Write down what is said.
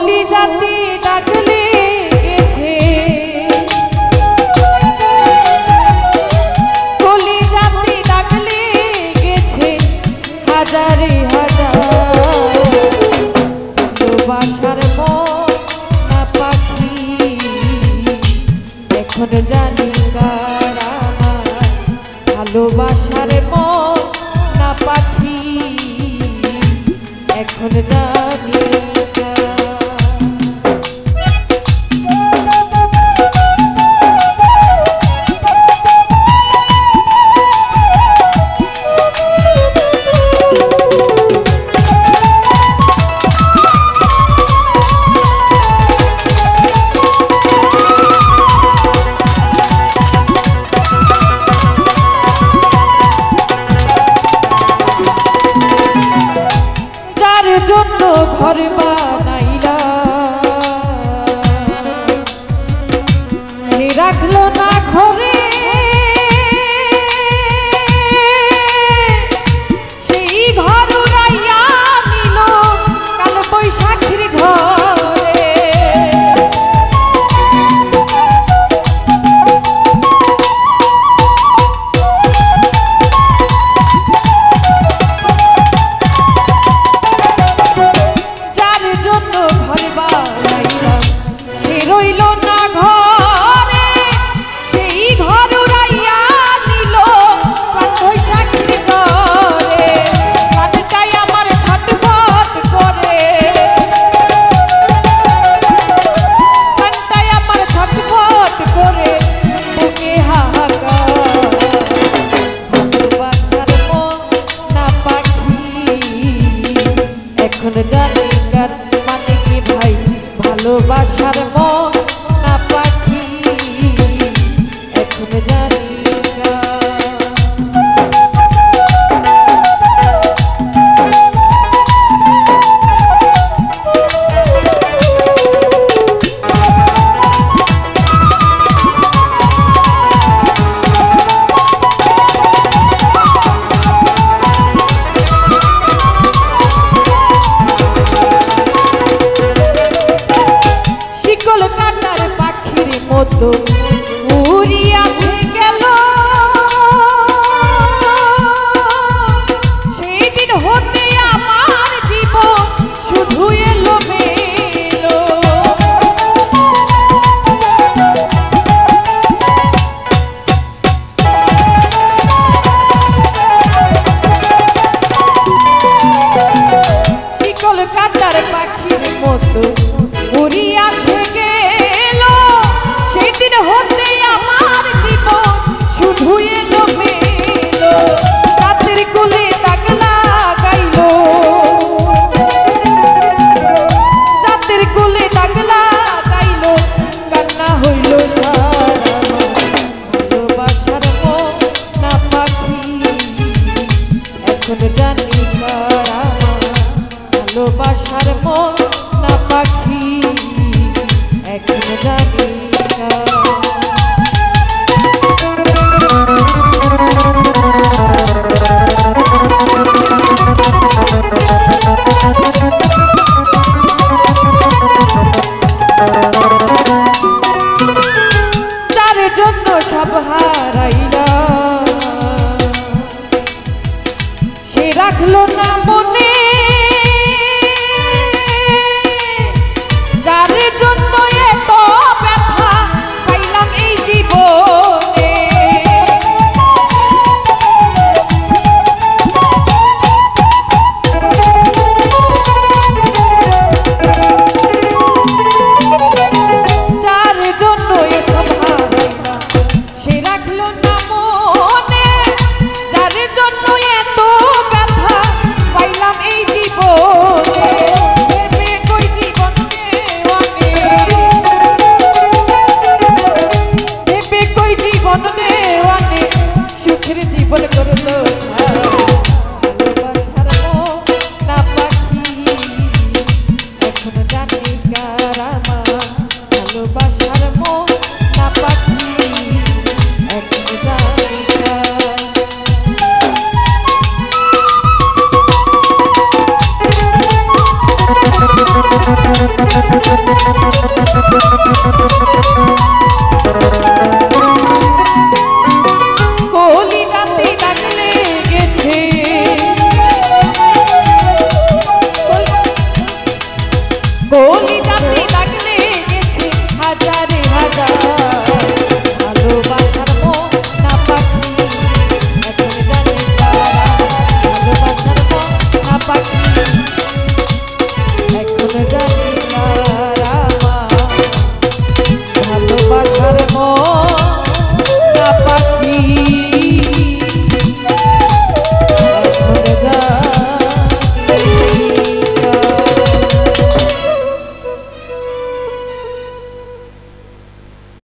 কলি জাতি ডাকলে গেছে, কলি জাতি ডাকলে গেছে হাজারে হাজার ভালোবাসার মনা পাখি। এখন জানি কার আমার ভালোবাসার মনা পাখি, এখন জানি জন্য ঘর বানাইলা সে রাখলো না ঘরে, সেই ঘর উড়াইয়া নিল কাল বৈশাখীর ঝড়ে। রইল না ঘরে, সেই ঘর উড়াইয়া নিল বৈশাখীর ঝড়ে। মনটাই আমার ছটফট করে, মনটাই আমার ছটফট করে বুকে হাহাকার ভালোবাসার মনা পাখি। এখন জানি কার মানে কি ভাই ভালোবাসার